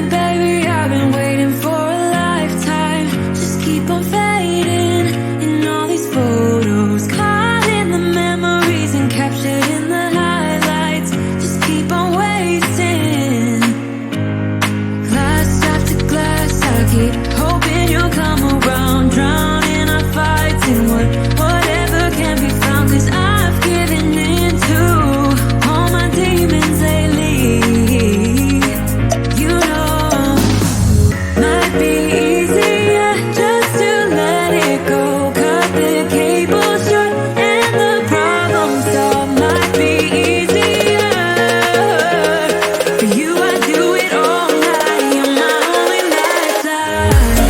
me, baby, I've been waiting for a lifetime. Just keep on fading in all these photos, caught in the memories and captured in the highlights. Just keep on wasting. Glass after glass, I keep hoping you'll come around, drowning our fights in whatever can be found. 'Cause I've given in to all my demons lately. You know, might be easier just to let it go. Cut the cable short and the problem solved. Might be easier for you. I do it all night. You're my only lifeline.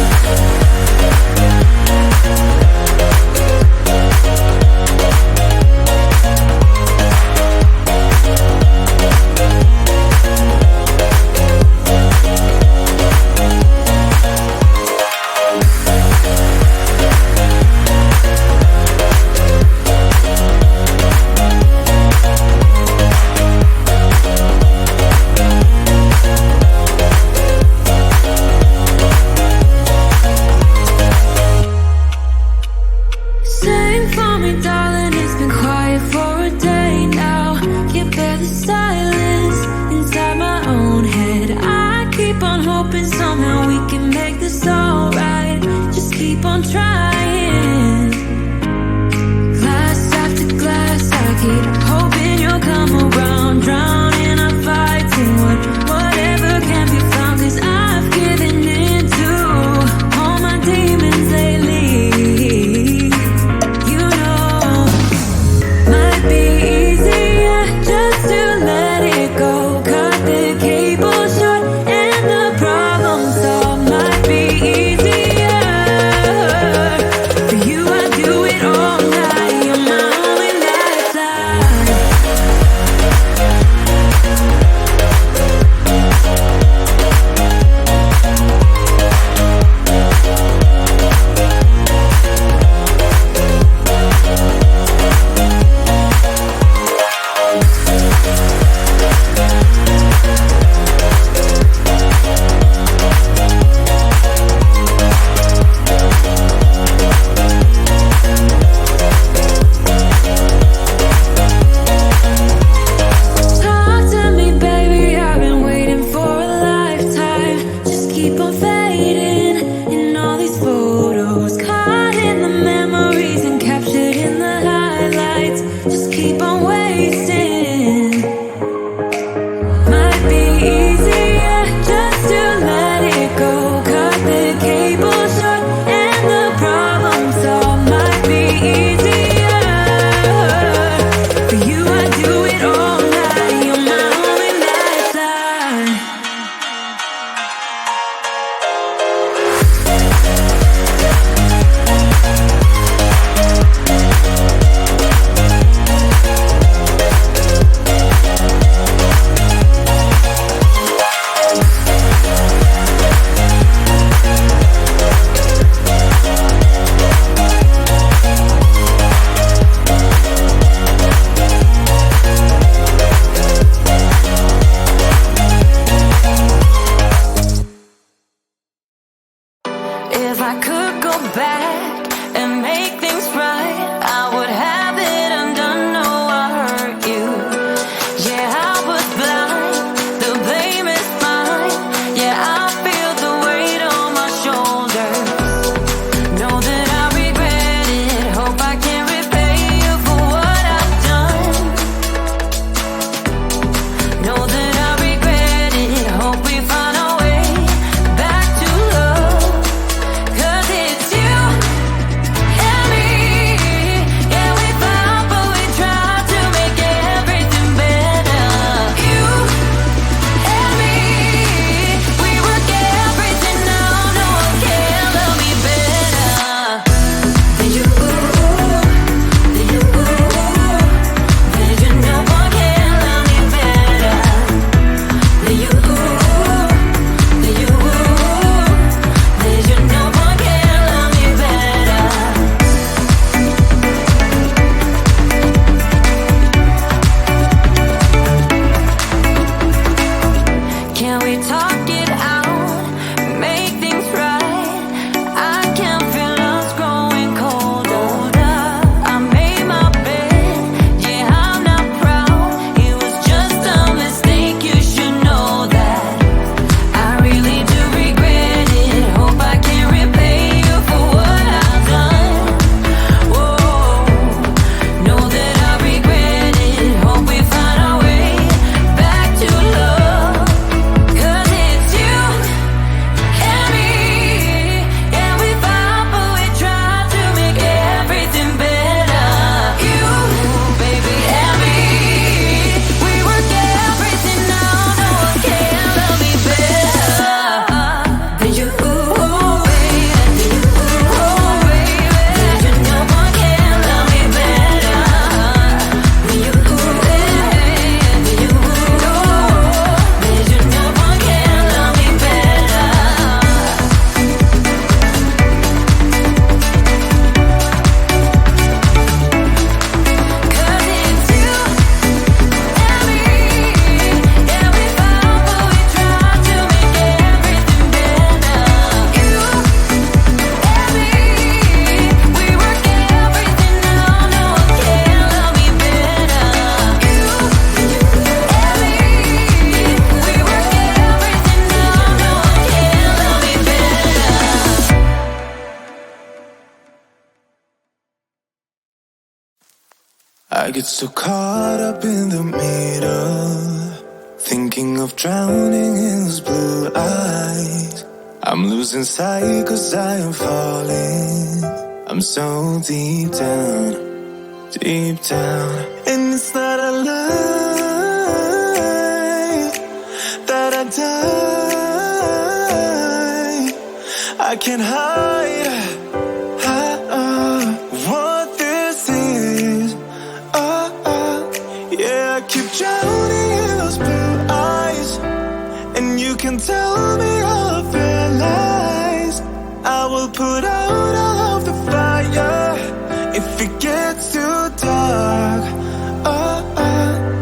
Sing for me, darling, it's been quiet for a day now. Can't bear the silence inside my own head. I keep on hoping somehow we can make this alright. Just keep on trying. Glass after glass, I keep hoping you'll come around, drowning our fights in whatever can be found. 'Cause I've given in to all my demons lately. You know, might be easier just to let it go. Cut the cable short and the problem solved. Might be easier for you. I do it all night. You're my only lifeline. I get so caught up in the middle, thinking of drowning in those blue eyes. I'm losing sight 'cause I am falling. I'm so deep down, deep down. And it's not a lie that I die. I can't hide what this is. Yeah, I keep drowning in those blue eyes, and you can tell me all of your lies. I will put out all of the fire if it gets too dark.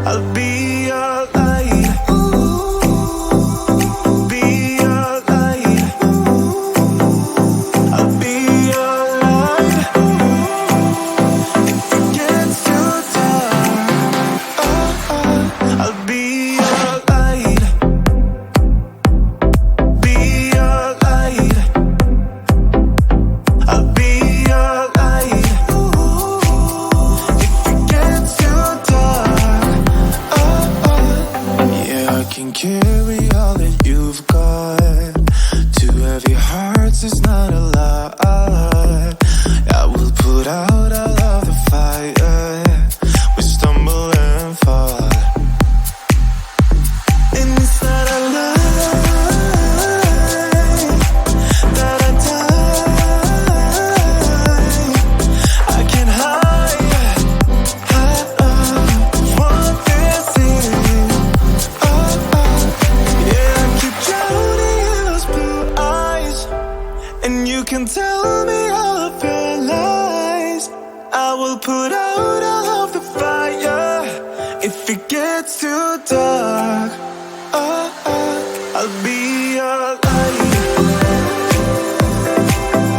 I'll be your light. Be your light. I'll be your light. If it gets too dark, I'll be your light. Be your light. I'll be your light. If it gets too dark, yeah, I can carry all that you've got. Two heavy hearts is not a lie. I will put out all of the fire. We stumble and fall, and it's not a lie that I die. I can't hide what this is. Yeah, I keep drowning in those blue eyes, and you can tell me all of your lies. I will put out all of the fire if it gets too dark. I'll be your light.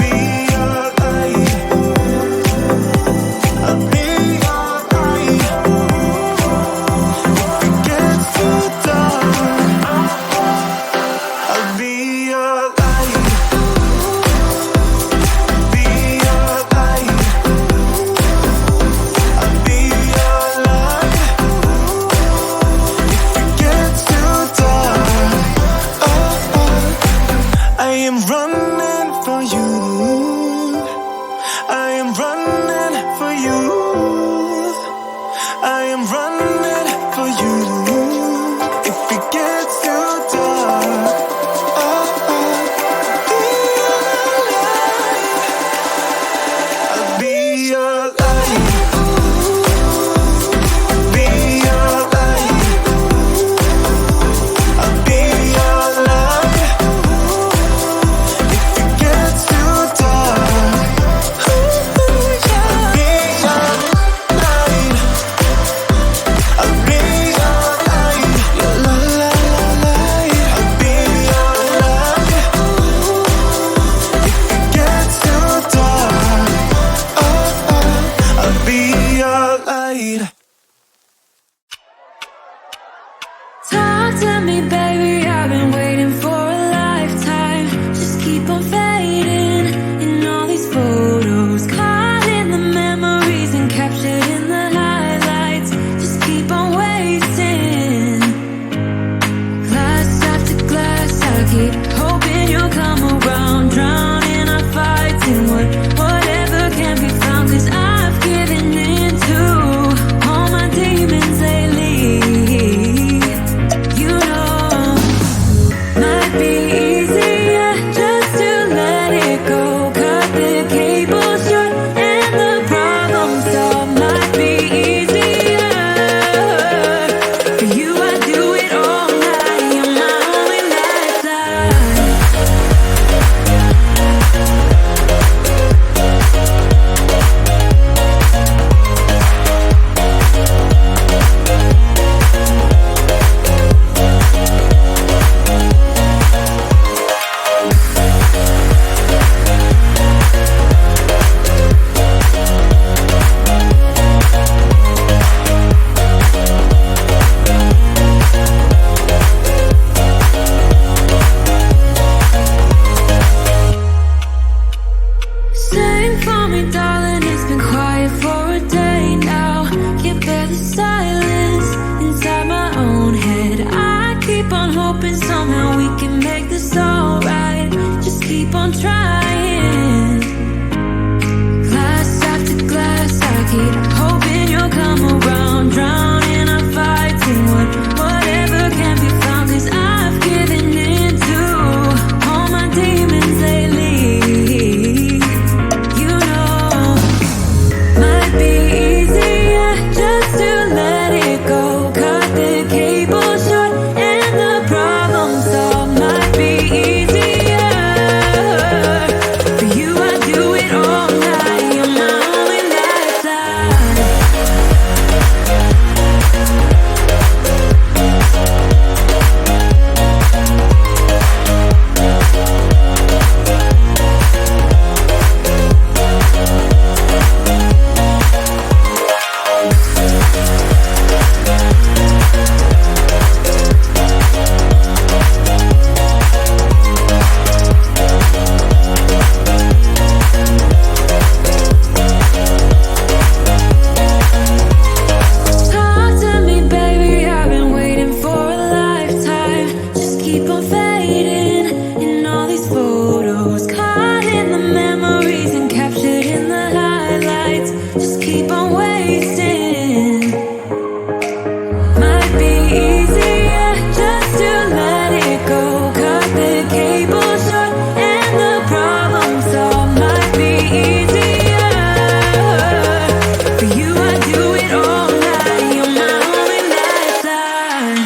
Be your light. I'll be your light. If it gets too dark, I'll be your light. Be your light. I'll be your light. If it gets too dark, I am running for you. I am running for you. I am running for you. If it gets too dark, I'll be your light. Be your light. I'll be your light. If it gets too dark, I'll be your light. I'll be your light. La la la light. I'll be your light. If it gets too dark, I'll be your light. Talk to me, baby, I've been waiting for a lifetime. Just keep on fading in all these photos, caught in the memories and captured in the highlights. Just keep on wasting. Glass after glass, I keep hoping you'll come around. Drown in our fights and whatever can be found. 'Cause I've given in to all my demons lately. You know hoping somehow we can make this alright. Just keep on trying. Glass after glass, I keep hoping you'll come around. Drown in our fights and whatever can be found. 'Cause I've given in to all my demons lately. You know, might be easier just to let it go. Cut the cable short and the problem solved. Might be easier for you. I do it all night. You're my only lifeline. Talk to me, baby. I've been waiting for a lifetime. Just keep on fading in all these photos, caught in the memories and captured in the highlights. Just keep on wasting. Might be easier just to let it go. Cut the cable short and the problem solved. Might be easier for you. I do it all night. You're my only lifeline.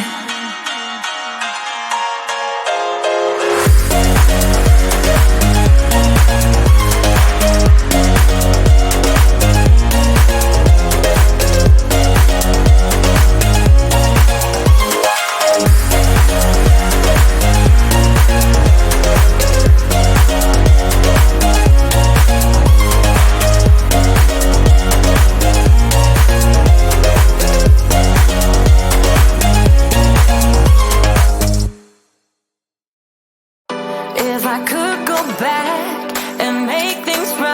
If I could go back and make things right,